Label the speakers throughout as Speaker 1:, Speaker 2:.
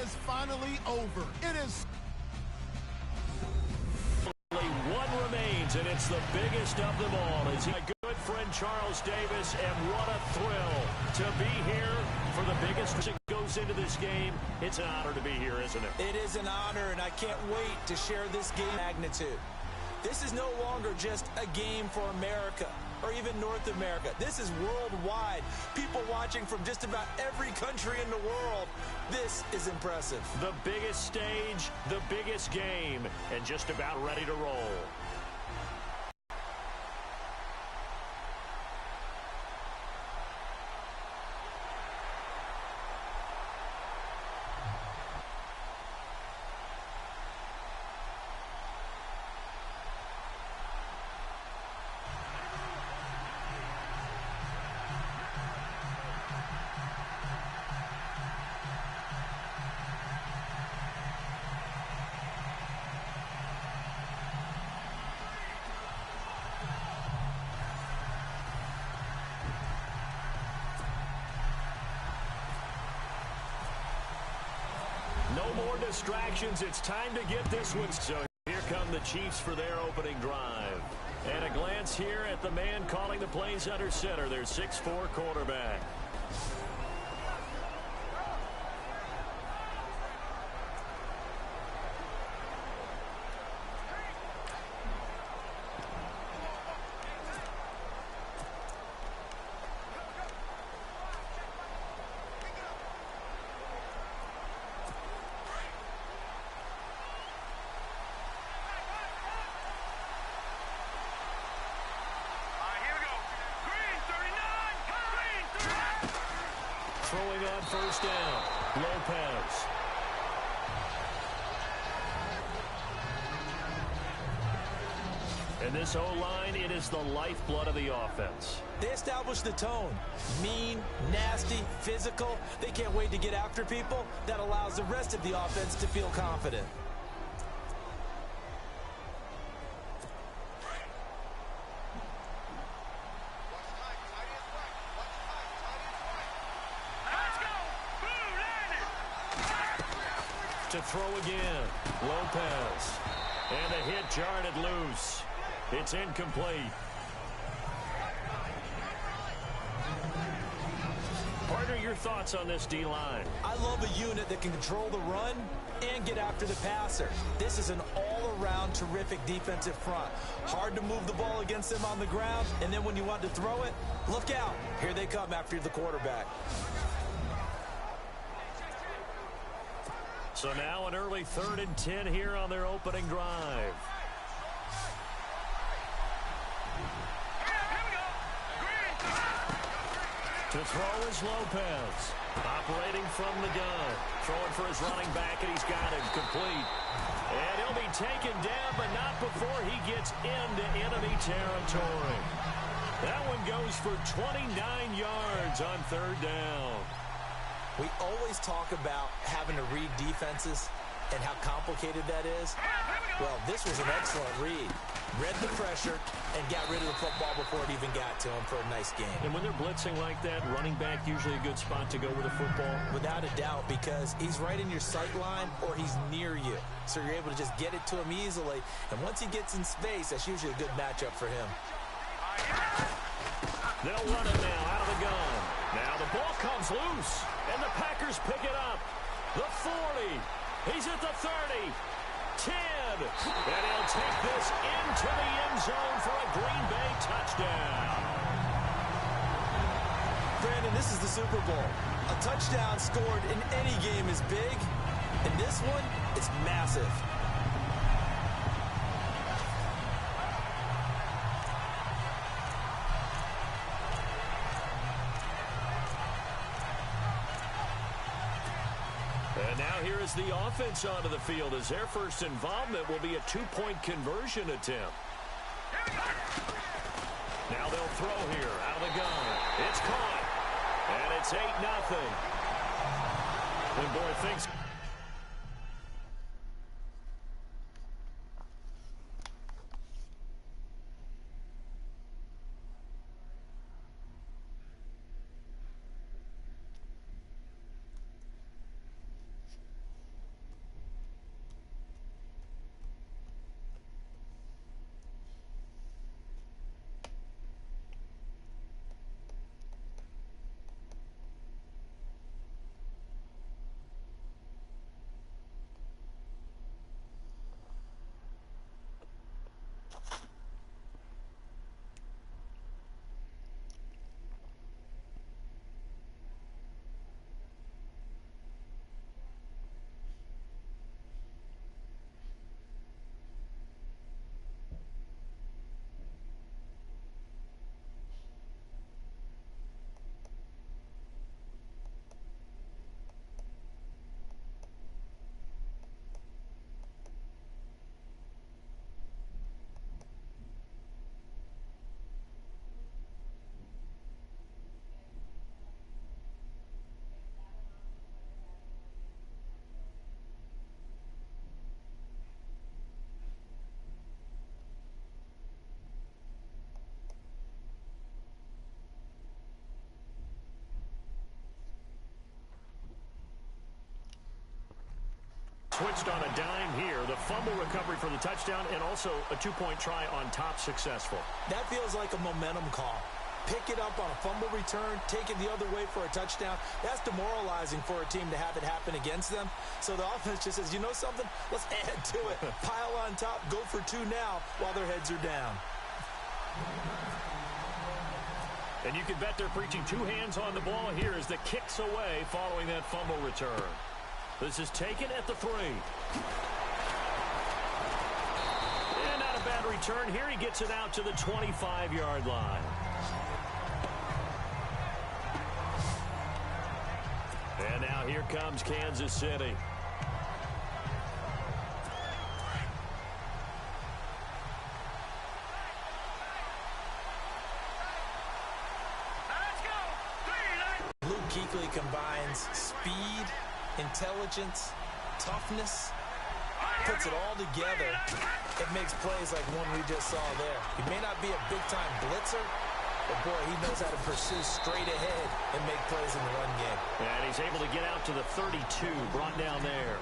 Speaker 1: is finally over. It is...
Speaker 2: Only one remains, and it's the biggest of them all. Is my good friend Charles Davis, and what a thrill to be here for the biggest that goes into this game. It's an honor to be here, isn't it?
Speaker 3: It is an honor, and I can't wait to share this game magnitude. This is no longer just a game for America or even North America. This is worldwide. People watching from just about every country in the world. This is impressive.
Speaker 2: The biggest stage, the biggest game, and just about ready to roll. No more distractions. It's time to get this one. So here come the Chiefs for their opening drive. And a glance here at the man calling the plays under center, their 6'4" quarterback. Throwing on first down, Lopez. And this O-line, it is the lifeblood of the offense.
Speaker 3: They establish the tone. Mean, nasty, physical. They can't wait to get after people. That allows the rest of the offense to feel confident.
Speaker 2: To throw again, Lopez. And the hit jarred it loose. It's incomplete. Partner, your thoughts on this D-line?
Speaker 3: I love a unit that can control the run and get after the passer. This is an all-around terrific defensive front. Hard to move the ball against them on the ground, and then when you want to throw it, look out. Here they come after the quarterback.
Speaker 2: So now an early 3rd and 10 here on their opening drive. To throw is Lopez. Operating from the gun. Throwing for his running back, and he's got him complete. And he'll be taken down, but not before he gets into enemy territory. That one goes for 29 yards on 3rd down.
Speaker 3: We always talk about having to read defenses and how complicated that is. Well, this was an excellent read. Read the pressure and got rid of the football before it even got to him for a nice game.
Speaker 2: And when they're blitzing like that, running back usually a good spot to go with the football?
Speaker 3: Without a doubt, because he's right in your sight line or he's near you. So you're able to just get it to him easily. And once he gets in space, that's usually a good matchup for him.
Speaker 2: They'll run it now out of the gun. Now the ball comes loose, and the Packers pick it up. The 40. He's at the 30. 10. And he'll take this into the end zone for a Green Bay touchdown.
Speaker 3: Brandon, this is the Super Bowl. A touchdown scored in any game is big, and this one is massive.
Speaker 2: And now here is the offense onto the field as their first involvement will be a 2-point conversion attempt. Now they'll throw here out of the gun. It's caught. And it's 8-0. And boy, things... switched on a dime here. The fumble recovery for the touchdown and also a two-point try on top successful.
Speaker 3: That feels like a momentum call. Pick it up on a fumble return, take it the other way for a touchdown. That's demoralizing for a team to have it happen against them. So the offense just says, you know something? Let's add to it. Pile on top, go for two now while their heads are down.
Speaker 2: And you can bet they're preaching two hands on the ball here as the kick's away following that fumble return. This is taken at the 3. And not a bad return here. He gets it out to the 25-yard line. And now here comes Kansas City.
Speaker 3: Luke Kuechly combines speed, intelligence, toughness, puts it all together. It makes plays like one we just saw there. He may not be a big-time blitzer, but, boy, he knows how to pursue straight ahead and make plays in the run game.
Speaker 2: And he's able to get out to the 32, brought down there.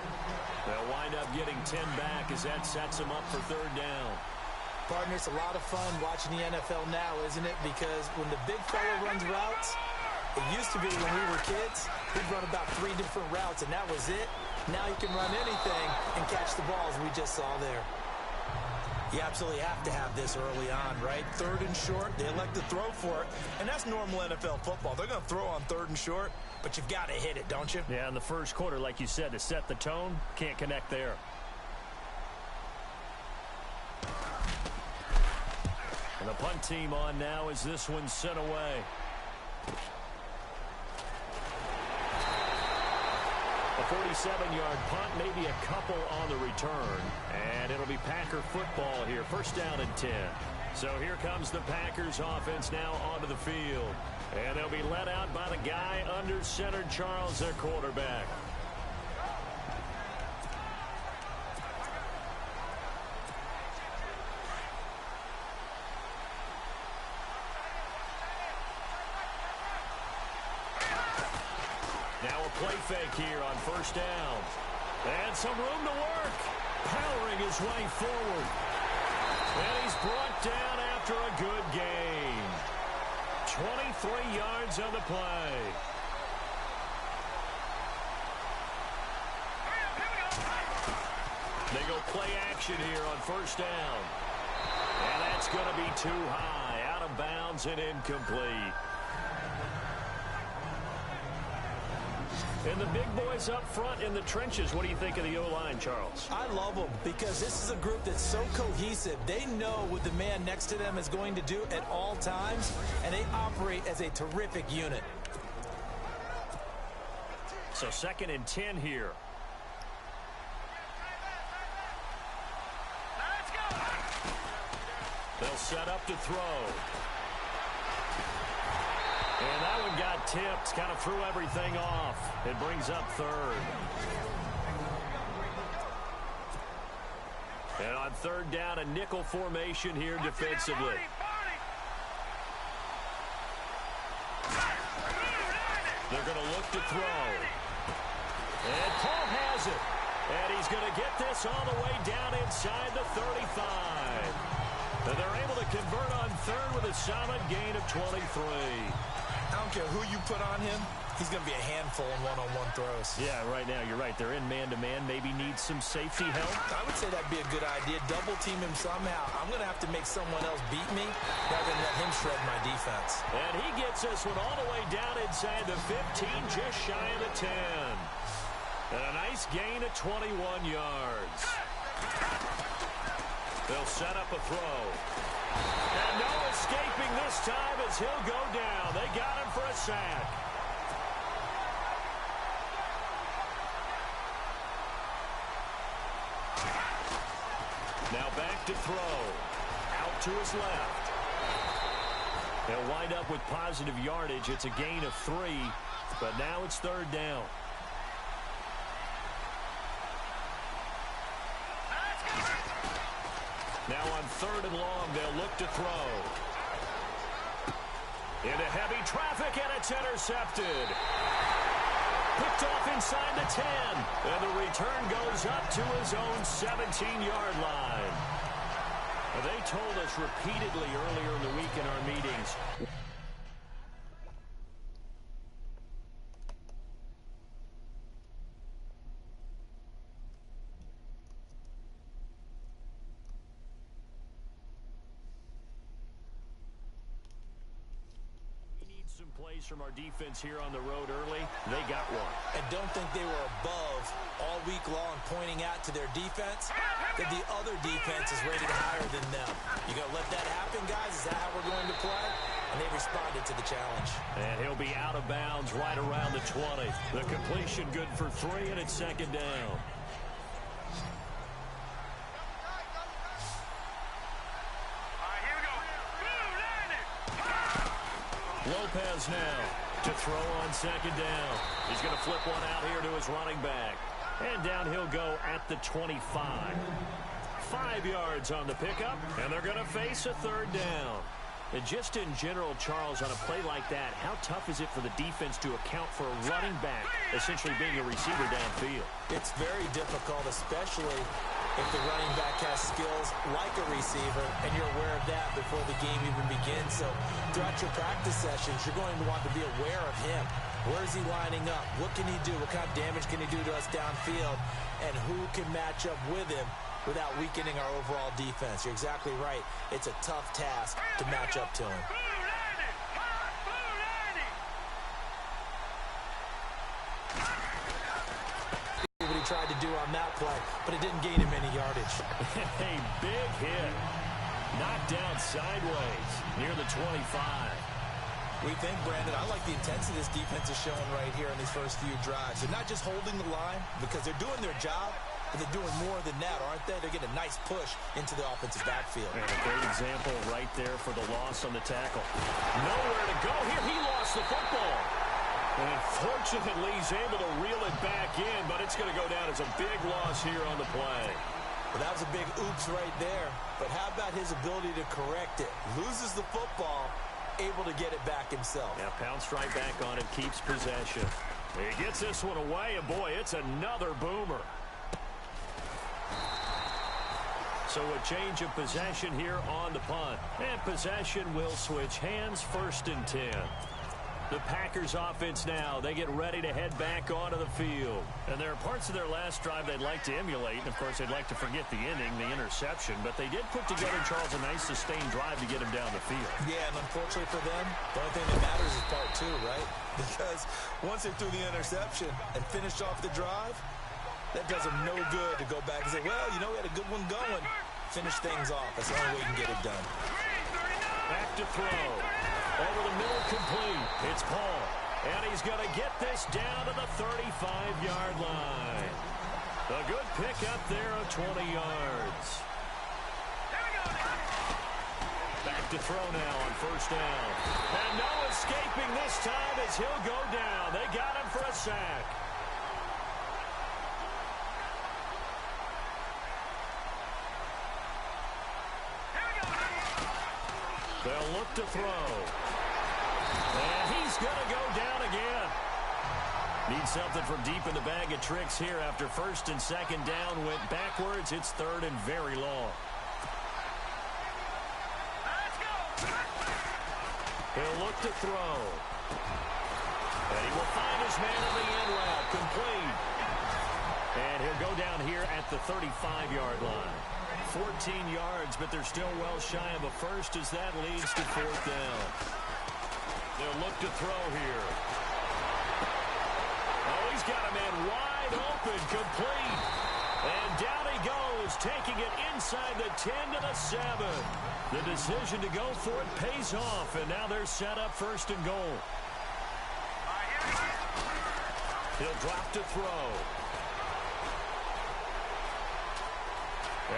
Speaker 2: They'll wind up getting 10 back as that sets him up for third down.
Speaker 3: Partner, it's a lot of fun watching the NFL now, isn't it? Because when the big fella runs routes, it used to be when we were kids, we'd run about 3 different routes, and that was it. Now you can run anything and catch the balls we just saw there. You absolutely have to have this early on, right? 3rd and short, they elect to throw for it, and that's normal NFL football. They're going to throw on 3rd and short, but you've got to hit it, don't you?
Speaker 2: Yeah, in the first quarter, like you said, to set the tone, can't connect there. And the punt team on now as this one's sent away. A 47-yard punt, maybe a couple on the return. And it'll be Packer football here. First down and 10. So here comes the Packers offense now onto the field. And they'll be led out by the guy under center, Charles, their quarterback. Now a play fake here on first down. And some room to work. Powering his way forward. And he's brought down after a good gain. 23 yards on the play. They go play action here on first down. And that's going to be too high. Out of bounds and incomplete. And the big boys up front in the trenches. What do you think of the O-line, Charles?
Speaker 3: I love them because this is a group that's so cohesive. They know what the man next to them is going to do at all times, and they operate as a terrific unit.
Speaker 2: So 2nd and 10 here. They'll set up to throw. And that one got tipped, kind of threw everything off. It brings up 3rd. And on 3rd down, a nickel formation here defensively. They're going to look to throw. And Paul has it. And he's going to get this all the way down inside the 35. And they're able to convert on 3rd with a solid gain of 23.
Speaker 3: I don't care who you put on him, he's going to be a handful in one-on-one throws.
Speaker 2: Yeah, right now, you're right. They're in man-to-man. Maybe needs some safety help.
Speaker 3: I would say that'd be a good idea. Double team him somehow. I'm going to have to make someone else beat me rather than let him shred my defense.
Speaker 2: And he gets this one all the way down inside the 15, just shy of the 10. And a nice gain of 21 yards. They'll set up a throw. And no escaping this time as he'll go down. They got him for a sack. Now back to throw. Out to his left. They'll wind up with positive yardage. It's a gain of 3, but now it's 3rd down. Now on 3rd and long, they'll look to throw. Into heavy traffic, and it's intercepted. Picked off inside the 10. And the return goes up to his own 17-yard line. They told us repeatedly earlier in the week in our meetings. Some plays from our defense here on the road early. They got one.
Speaker 3: And don't think they were above all week long pointing out to their defense that the other defense is rated higher than them. You going to let that happen, guys? Is that how we're going to play? And they responded to the challenge.
Speaker 2: And he'll be out of bounds right around the 20. The completion good for 3, and it's second down. Lopez now to throw on second down. He's going to flip one out here to his running back. And down he'll go at the 25. 5 yards on the pickup, and they're going to face a third down. And just in general, Charles, on a play like that, how tough is it for the defense to account for a running back essentially being a receiver downfield?
Speaker 3: It's very difficult, especially if the running back has skills like a receiver, and you're aware of that before the game even begins. So throughout your practice sessions, you're going to want to be aware of him. Where is he lining up? What can he do? What kind of damage can he do to us downfield? And who can match up with him without weakening our overall defense? You're exactly right. It's a tough task to match up to him. Tried to do on that play, but it didn't gain him any yardage.
Speaker 2: A big hit. Knocked down sideways near the 25.
Speaker 3: We think, Brandon, I like the intensity this defense is showing right here in these first few drives. They're not just holding the line because they're doing their job, but they're doing more than that, aren't they? They're getting a nice push into the offensive backfield.
Speaker 2: And a great example right there for the loss on the tackle. Nowhere to go here. He lost the football. And fortunately, he's able to reel it back in, but it's going to go down as a big loss here on the play.
Speaker 3: Well, that was a big oops right there. But how about his ability to correct it? Loses the football, able to get it back himself.
Speaker 2: Yeah, pounced right back on it, keeps possession. He gets this one away, and boy, it's another boomer. So a change of possession here on the punt. And possession will switch hands, 1st and 10. The Packers offense now, they get ready to head back onto the field. And there are parts of their last drive they'd like to emulate. And, of course, they'd like to forget the inning, the interception. But they did put together, Charles, a nice sustained drive to get him down the field.
Speaker 3: Yeah, and unfortunately for them, the only thing that matters is part 2, right? Because once they threw the interception and finished off the drive, that does them no good to go back and say, well, you know, we had a good one going. Finish things off. That's the only way you can get it done.
Speaker 2: Back to throw. Over the middle, complete. It's Paul. And he's going to get this down to the 35-yard line. A good pickup there of 20 yards. Back to throw now on 1st down. And no escaping this time as he'll go down. They got him for a sack. They'll look to throw. And he's going to go down again. Needs something from deep in the bag of tricks here after 1st and 2nd down went backwards. It's 3rd and very long. He'll look to throw. And he will find his man on the end route. Complete. And he'll go down here at the 35-yard line. 14 yards, but they're still well shy of a first as that leads to 4th down. They'll look to throw here. Oh, he's got a man wide open, complete. And down he goes, taking it inside the 10 to the 7. The decision to go for it pays off, and now they're set up 1st and goal. He'll drop to throw.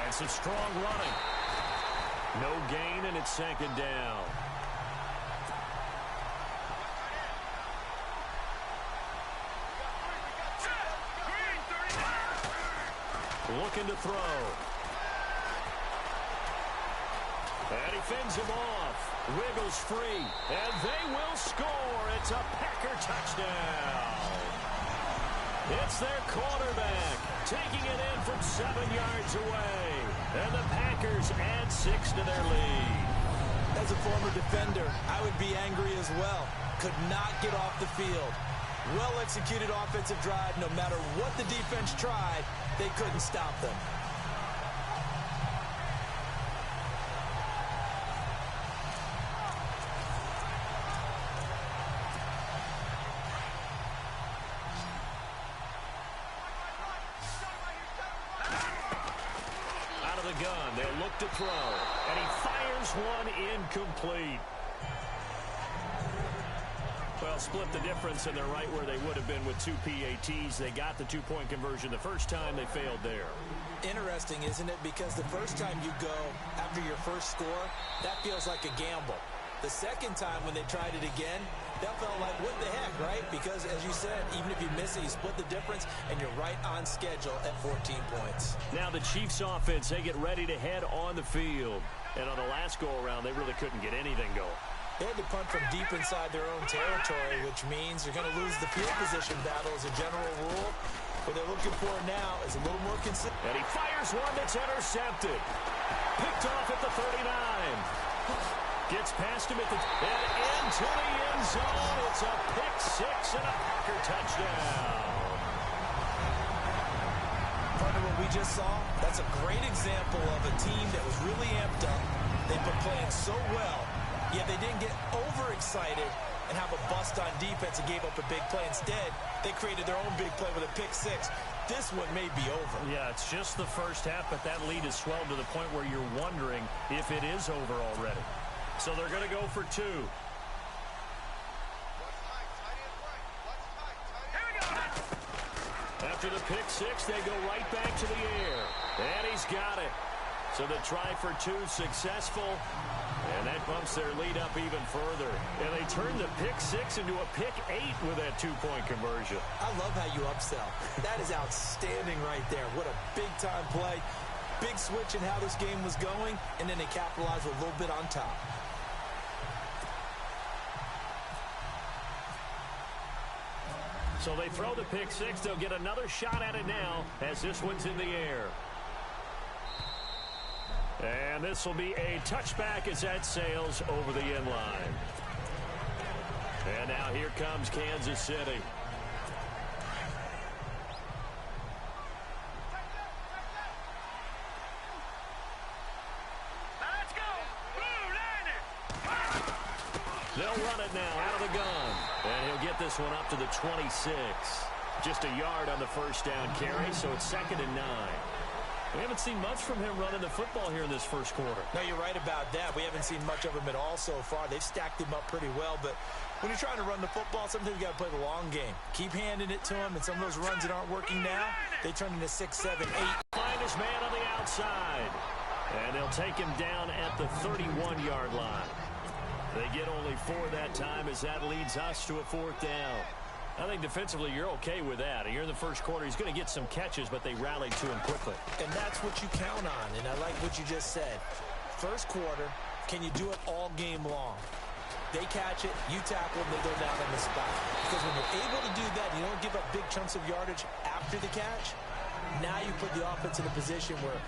Speaker 2: And some strong running. No gain, and it's 2nd down. Looking to throw. And he fends him off. Wiggles free. And they will score. It's a Packer touchdown. It's their quarterback taking it in from 7 yards away. And the Packers add 6 to their lead.
Speaker 3: As a former defender, I would be angry as well. Could not get off the field. Well-executed offensive drive. No matter what the defense tried, they couldn't stop them.
Speaker 2: Out of the gun, they'll look to throw. And he fires one incomplete. Well, split the difference, and they're right where they would have been with 2 PATs. They got the 2-point conversion the first time. They failed there.
Speaker 3: Interesting, isn't it? Because the first time you go after your first score, that feels like a gamble. The second time when they tried it again, that felt like, what the heck, right? Because, as you said, even if you miss it, you split the difference, and you're right on schedule at 14 points.
Speaker 2: Now the Chiefs offense, they get ready to head on the field. And on the last go-around, they really couldn't get anything going.
Speaker 3: They had to punt from deep inside their own territory, which means you're going to lose the field position battle as a general rule. What they're looking for now is a little more consistent.
Speaker 2: And he fires one that's intercepted. Picked off at the 39. Gets past him at the... and into the end zone. It's a pick six and a Packer touchdown.
Speaker 3: Partner, what we just saw, that's a great example of a team that was really amped up. They've been playing so well. Yeah, they didn't get overexcited and have a bust on defense and gave up a big play. Instead, they created their own big play with a pick six. This one may be over.
Speaker 2: Yeah, it's just the first half, but that lead has swelled to the point where you're wondering if it is over already. So they're going to go for 2. After the pick six, they go right back to the air. And he's got it. So the try for 2 successful. And that bumps their lead up even further. And they turn the pick six into a pick 8 with that 2-point conversion.
Speaker 3: I love how you upsell. That is outstanding right there. What a big-time play. Big switch in how this game was going, and then they capitalized with a little bit on top.
Speaker 2: So they throw the pick six. They'll get another shot at it now as this one's in the air. And this will be a touchback as that sails over the end line. And now here comes Kansas City.
Speaker 4: Let's go. Blue Niner.
Speaker 2: They'll run it now out of the gun. And he'll get this one up to the 26. Just a yard on the first down carry, so it's 2nd and 9. We haven't seen much from him running the football here in this first quarter.
Speaker 3: No, you're right about that. We haven't seen much of him at all so far. They've stacked him up pretty well, but when you're trying to run the football, sometimes you got to play the long game. Keep handing it to him, and some of those runs that aren't working now, they turn into 6, 7, 8.
Speaker 2: Find his man on the outside. And they'll take him down at the 31-yard line. They get only 4 that time as that leads us to a 4th down. I think defensively you're okay with that. Here in the first quarter, he's going to get some catches, but they rallied to him quickly.
Speaker 3: And that's what you count on, and I like what you just said. First quarter, can you do it all game long? They catch it, you tackle them, they go down on the spot. Because when you're able to do that, you don't give up big chunks of yardage after the catch. Now you put the offense in a position where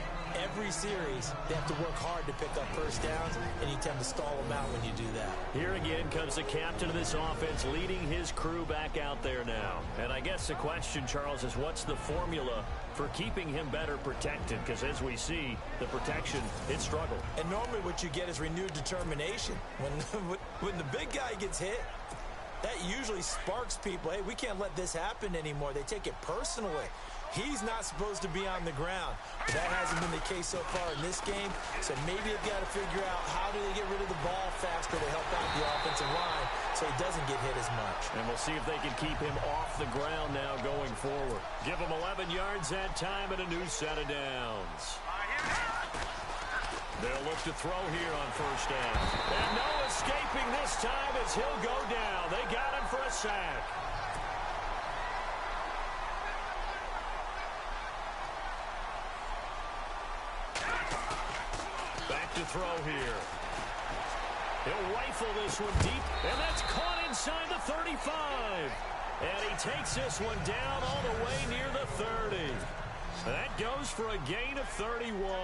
Speaker 3: every series they have to work hard to pick up first downs, and you tend to stall them out when you do that.
Speaker 2: Here again comes the captain of this offense leading his crew back out there now. And I guess the question, Charles, is what's the formula for keeping him better protected? Because as we see, the protection, it struggled.
Speaker 3: And normally what you get is renewed determination. When the big guy gets hit, that usually sparks people. Hey, we can't let this happen anymore. They take it personally. He's not supposed to be on the ground. But that hasn't been the case so far in this game. So maybe they've got to figure out how do they get rid of the ball faster to help out the offensive line so he doesn't get hit as much.
Speaker 2: And we'll see if they can keep him off the ground now going forward. Give him 11 yards that time and a new set of downs. They'll look to throw here on first down. And no escaping this time as he'll go down. They got him for a sack. Back to throw here. He'll rifle this one deep, and that's caught inside the 35. And he takes this one down all the way near the 30. That goes for a gain of 31.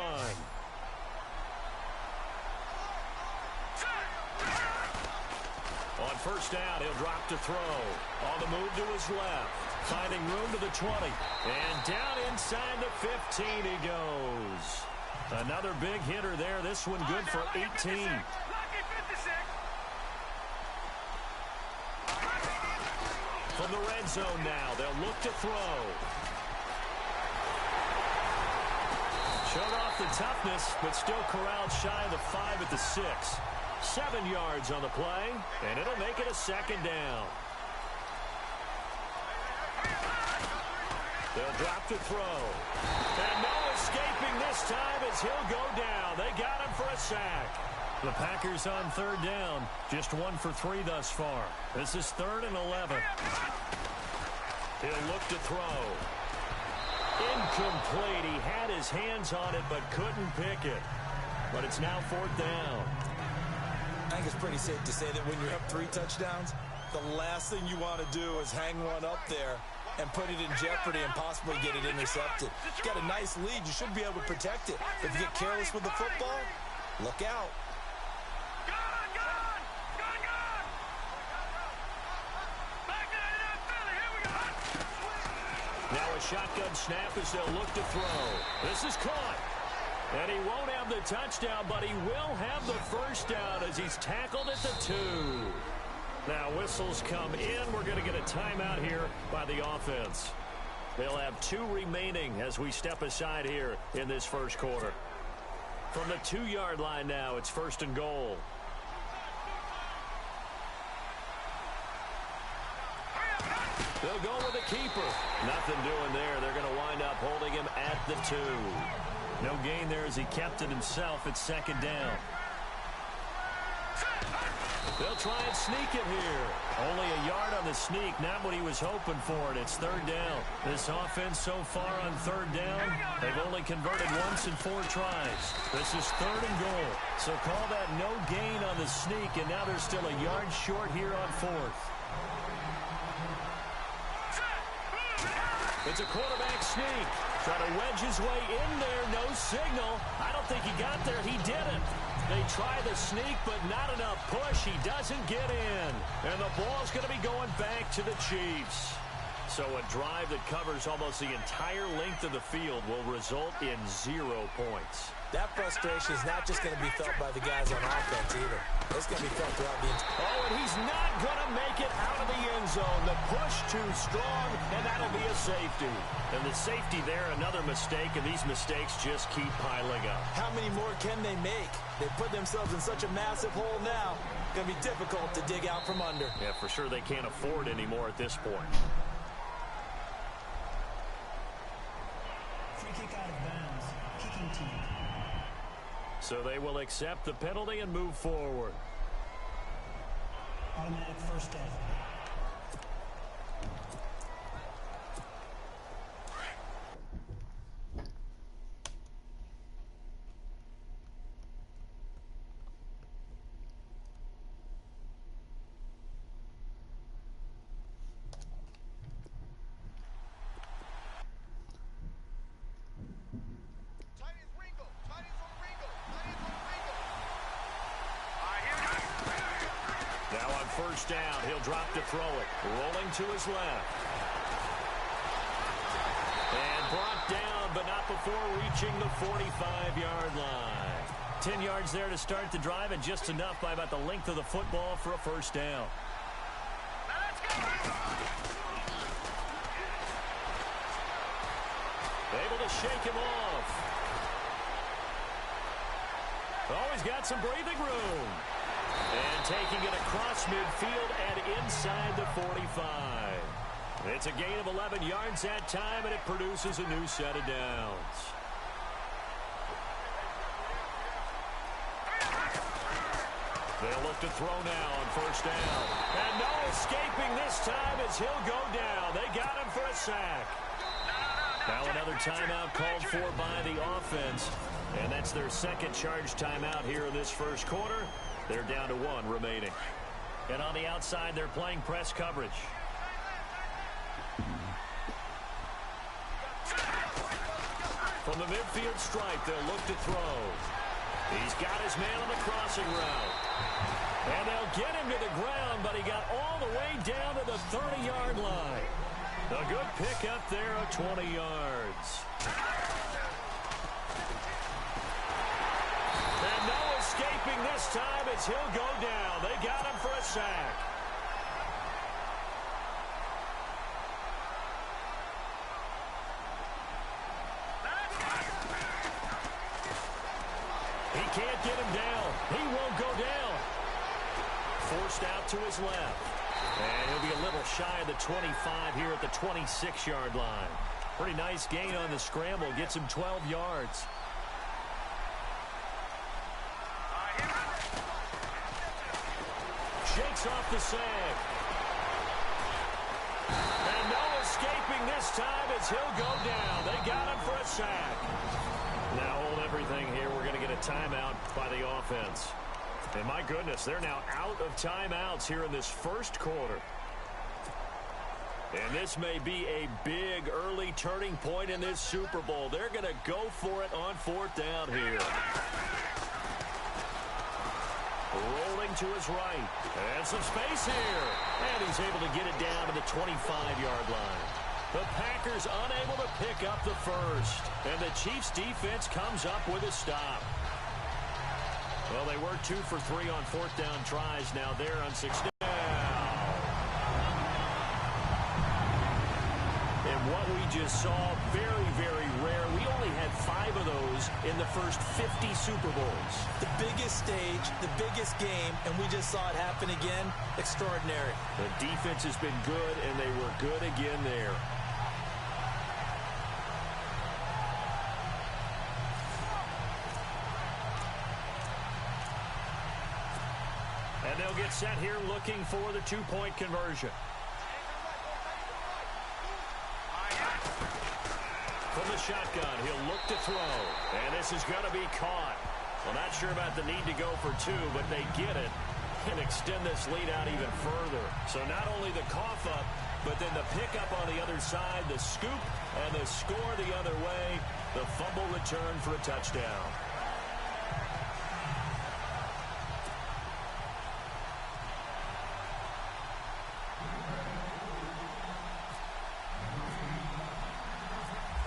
Speaker 2: On first down, he'll drop to throw. On the move to his left. Finding room to the 20. And down inside the 15 he goes. Another big hitter there. This one good for 18. From the red zone now, they'll look to throw. Showed off the toughness, but still corralled shy of the 5 at the 6. 7 yards on the play, and it'll make it a second down. They'll drop to throw. And no escaping this time as he'll go down. They got him for a sack. The Packers on third down, just 1 for 3 thus far. This is 3rd and 11. He'll look to throw. Incomplete. He had his hands on it but couldn't pick it. But it's now 4th down.
Speaker 3: I think it's pretty safe to say that when you're up 3 touchdowns, the last thing you want to do is hang one up there and put it in jeopardy and possibly get it intercepted. You've got a nice lead. You should be able to protect it. If you get careless with the football, look out.
Speaker 2: Now a shotgun snap as they'll look to throw. This is caught. And he won't have the touchdown, but he will have the first down as he's tackled at the 2. Now whistles come in. We're going to get a timeout here by the offense. They'll have 2 remaining as we step aside here in this first quarter. From the 2-yard line now, it's 1st and goal. They'll go with the keeper. Nothing doing there. They're going to wind up holding him at the 2. No gain there as he kept it himself at 2nd down. They'll try and sneak it here. Only a yard on the sneak, not what he was hoping for, and it's 3rd down. This offense so far on 3rd down, they've only converted once in 4 tries. This is 3rd and goal. So call that no gain on the sneak, and now they're still a yard short here on 4th. It's a quarterback sneak. Trying to wedge his way in there. No signal. I don't think he got there. He didn't. They try the sneak, but not enough push. He doesn't get in. And the ball's going to be going back to the Chiefs. So a drive that covers almost the entire length of the field will result in 0 points.
Speaker 3: That frustration is not just going to be felt by the guys on offense either. It's going to be felt throughout the entire...
Speaker 2: Oh, and he's not going to make it out of the end zone. The push too strong, and that'll be a safety. And the safety there, another mistake, and these mistakes just keep piling up.
Speaker 3: How many more can they make? They put themselves in such a massive hole now. It's going to be difficult to dig out from under.
Speaker 2: Yeah, for sure they can't afford any more at this point.
Speaker 5: Free kick out of bounds. Kicking team.
Speaker 2: So they will accept the penalty and move forward.
Speaker 5: Automatic first down.
Speaker 2: Now on first down, he'll drop to throw it. Rolling to his left. And brought down, but not before reaching the 45-yard line. 10 yards there to start the drive, and just enough by about the length of the football for a first down. Able to shake him off. Oh, he's got some breathing room. And taking it across midfield and inside the 45. It's a gain of 11 yards that time, and it produces a new set of downs. They'll look to throw now on first down. And no escaping this time as he'll go down. They got him for a sack. Now another timeout called for by the offense. And that's their second charge timeout here in this first quarter. They're down to 1 remaining. And on the outside, they're playing press coverage. From the midfield stripe, they'll look to throw. He's got his man on the crossing route. And they'll get him to the ground, but he got all the way down to the 30-yard line. A good pick up there of 20 yards. And no escaping this time as he'll go down. They got him for a sack. He can't get him down. He won't go down. Forced out to his left. And he'll be a little shy of the 25 here at the 26-yard line. Pretty nice gain on the scramble. Gets him 12 yards. Shakes off the sag. And no escaping this time as he'll go down. They got him for a sack. Now hold everything here. We're going to get a timeout by the offense. And my goodness, they're now out of timeouts here in this first quarter. And this may be a big early turning point in this Super Bowl. They're going to go for it on fourth down here. Rolling to his right. And some space here. And he's able to get it down to the 25-yard line. The Packers unable to pick up the first. And the Chiefs defense comes up with a stop. Well, they were 2 for 3 on fourth down tries. Now they're on 6 down. And what we just saw, very, very rare. We only had 5 of those in the first 50 Super Bowls.
Speaker 3: The biggest stage, the biggest game, and we just saw it happen again. Extraordinary.
Speaker 2: The defense has been good, and they were good again there. And they'll get set here looking for the two-point conversion. From the shotgun, he'll look to throw. And this is going to be caught. Well, not sure about the need to go for 2, but they get it and extend this lead out even further. So not only the cough up, but then the pickup on the other side, the scoop, and the score the other way. The fumble return for a touchdown.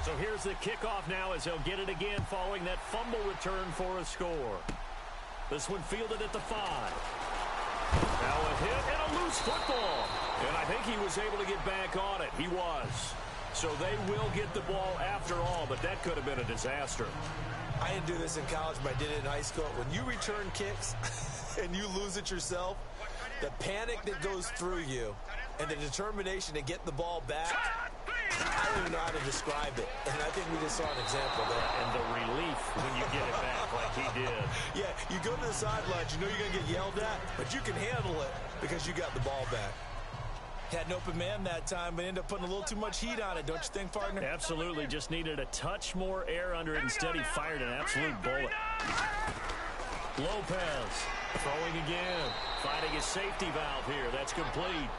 Speaker 2: So here's the kickoff now as they'll get it again following that fumble return for a score. This one fielded at the 5. Now a hit and a loose football. And I think he was able to get back on it. He was. So they will get the ball after all, but that could have been a disaster.
Speaker 3: I didn't do this in college, but I did it in high school. When you return kicks and you lose it yourself, the panic that goes through you and the determination to get the ball back, I don't even know how to describe it. And I think we just saw an example there.
Speaker 2: And the relief when you get it back like he did.
Speaker 3: Yeah, you go to the sidelines, you know you're going to get yelled at, but you can handle it because you got the ball back. Had an open man that time, but ended up putting a little too much heat on it, don't you think, partner?
Speaker 2: Absolutely. Just needed a touch more air under it. Instead, he fired an absolute bullet. Lopez throwing again. Finding his safety valve here. That's complete.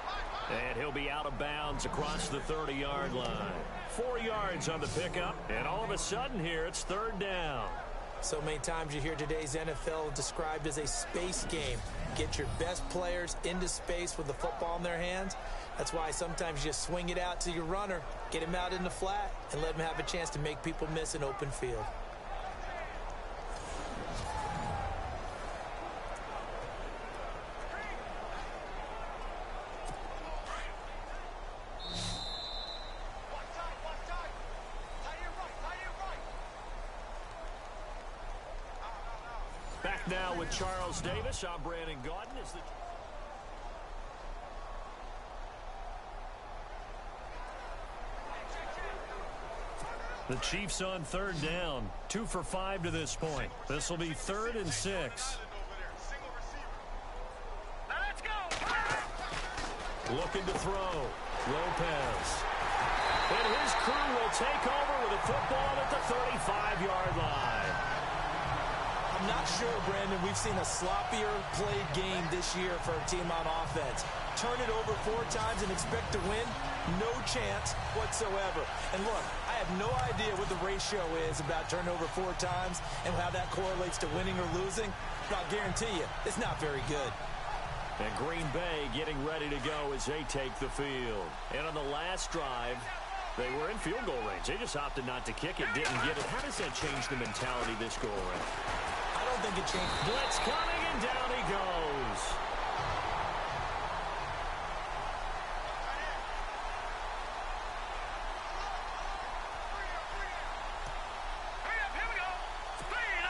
Speaker 2: And he'll be out of bounds across the 30-yard line. 4 yards on the pickup, and all of a sudden here, it's third down.
Speaker 3: So many times you hear today's NFL described as a space game. Get your best players into space with the football in their hands. That's why sometimes you just swing it out to your runner, get him out in the flat, and let him have a chance to make people miss an open field.
Speaker 2: Back now with Charles Davis. I'm Brandon Gaudin. The Chiefs on third down. 2 for 5 to this point. This will be 3rd and 6. Looking to throw. Lopez. And his crew will take over with a football at the 35-yard line.
Speaker 3: I'm not sure, Brandon, we've seen a sloppier played game this year for a team on offense. Turn it over 4 times and expect to win? No chance whatsoever. And look, I have no idea what the ratio is about turnover 4 times and how that correlates to winning or losing. But I'll guarantee you, it's not very good.
Speaker 2: And Green Bay getting ready to go as they take the field. And on the last drive, they were in field goal range. They just opted not to kick it, didn't get it. How does that change the mentality this go around?
Speaker 3: I don't think it changed.
Speaker 2: Blitz coming, and down he goes.
Speaker 4: Here we go. 319.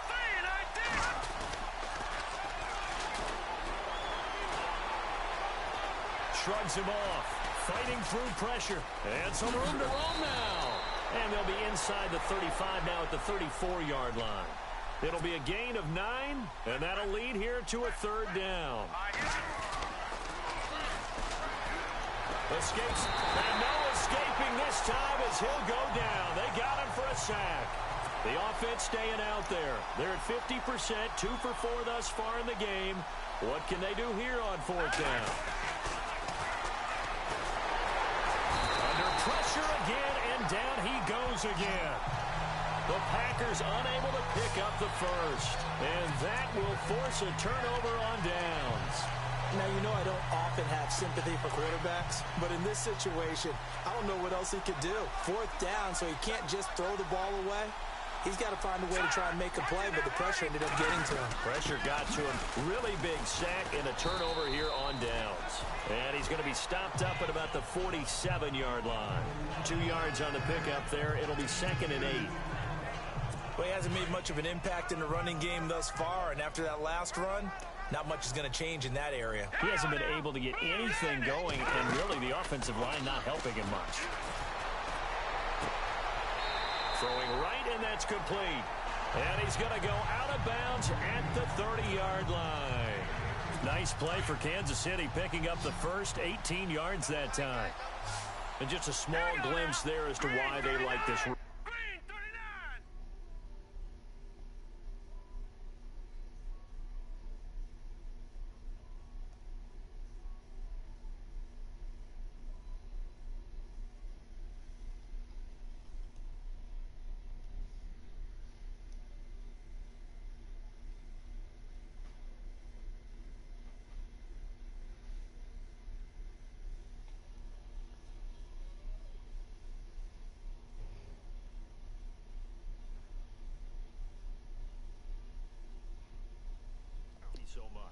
Speaker 4: 319.
Speaker 2: Shrugs him off. Fighting through pressure. And some room to roam now. And they'll be inside the 35 now at the 34-yard line. It'll be a gain of 9, and that'll lead here to a 3rd down. Escapes, and no escaping this time as he'll go down. They got him for a sack. The offense staying out there. They're at 50%, 2 for 4 thus far in the game. What can they do here on 4th down? Under pressure again, and down he goes again. The Packers unable to pick up the first. And that will force a turnover on downs.
Speaker 3: Now, you know I don't often have sympathy for quarterbacks, but in this situation, I don't know what else he could do. 4th down, so he can't just throw the ball away. He's got to find a way to try and make a play, but the pressure ended up getting to him.
Speaker 2: Pressure got to him. Really big sack and a turnover here on downs. And he's going to be stopped up at about the 47-yard line. 2 yards on the pickup there. It'll be 2nd and 8.
Speaker 3: Well, he hasn't made much of an impact in the running game thus far, and after that last run, not much is going to change in that area.
Speaker 2: He hasn't been able to get anything going, and really the offensive line not helping him much. Throwing right, and that's complete. And he's going to go out of bounds at the 30-yard line. Nice play for Kansas City, picking up the first 18 yards that time. And just a small glimpse there as to why they like this.
Speaker 4: Green 39.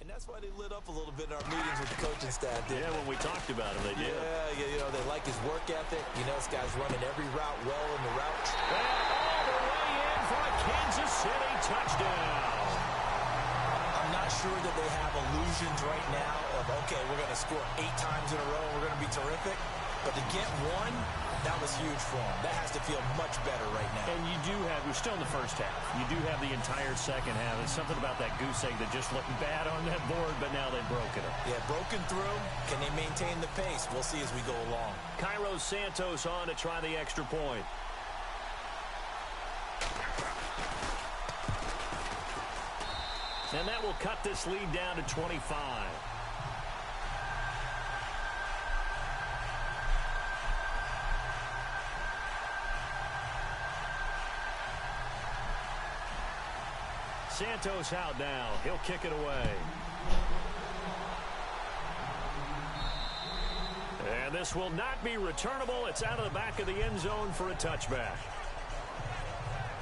Speaker 3: And that's why they lit up a little bit in our meetings with the coaching staff.
Speaker 2: Yeah, when we talked about him, they did.
Speaker 3: Yeah, you know, they like his work ethic. You know, this guy's running every route well in the route.
Speaker 2: And all the way in for a Kansas City touchdown.
Speaker 3: I'm not sure that they have illusions right now of, okay, we're going to score 8 times in a row and we're going to be terrific. But to get one, that was huge for them. That has to feel much better right now.
Speaker 2: And you do have, we're still in the first half. You do have the entire second half. It's something about that goose egg that just looked bad on that board, but now they've broken it.
Speaker 3: Yeah, broken through. Can they maintain the pace? We'll see as we go along.
Speaker 2: Cairo Santos on to try the extra point. And that will cut this lead down to 25. Santos out now. He'll kick it away. And this will not be returnable. It's out of the back of the end zone for a touchback.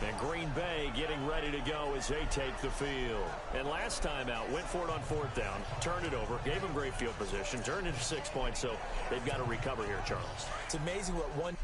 Speaker 2: And Green Bay getting ready to go as they take the field. And last time out, went for it on 4th down, turned it over, gave them great field position, turned into 6 points, so they've got to recover here, Charles.
Speaker 3: It's amazing what one...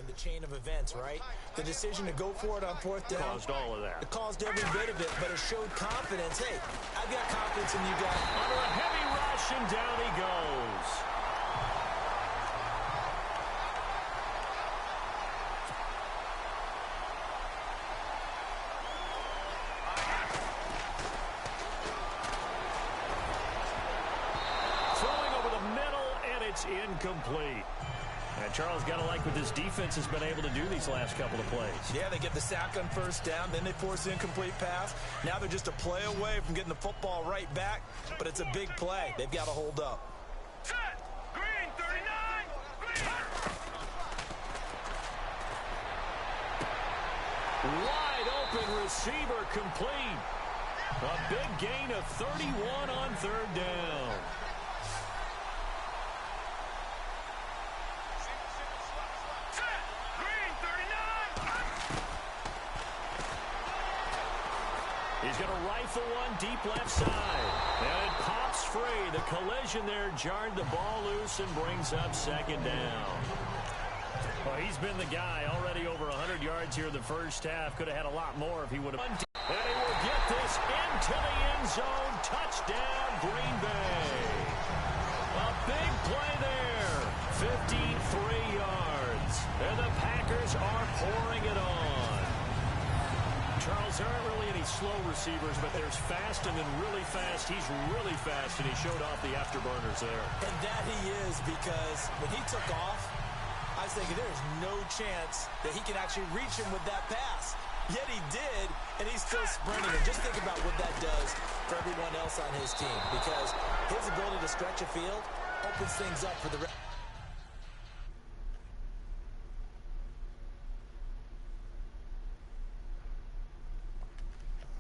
Speaker 3: And the chain of events, right? The decision to go for it on fourth down.
Speaker 2: Caused all of that.
Speaker 3: It caused every bit of it, but it showed confidence. Hey, I've got confidence in you guys.
Speaker 2: Under a heavy rush, and down he goes. Throwing over the middle, and it's incomplete. And Charles, got to like what this defense has been able to do these last couple of plays.
Speaker 3: Yeah, they get the sack on first down, then they force an incomplete pass. Now they're just a play away from getting the football right back, but it's a big play. They've got to hold up.
Speaker 4: Set. Green 39. Green.
Speaker 2: Wide open receiver complete. A big gain of 31 on third down.
Speaker 4: Set. Green 39.
Speaker 2: He's going to rifle one deep left side. And it pops free. The collision there jarred the ball loose and brings up second down. Well, he's been the guy already over 100 yards here in the first half. Could have had a lot more if he would have. And he will get this into the end zone. Touchdown, Green Bay. A big play there. 53 yards. And the Packers are pouring it on. Charles, there aren't really any slow receivers, but there's fast and then really fast. He's really fast, and he showed off the afterburners there.
Speaker 3: And that he is, because when he took off, I was thinking there's no chance that he can actually reach him with that pass. Yet he did, and he's still sprinting. And just think about what that does for everyone else on his team, because his ability to stretch a field opens things up for the rest.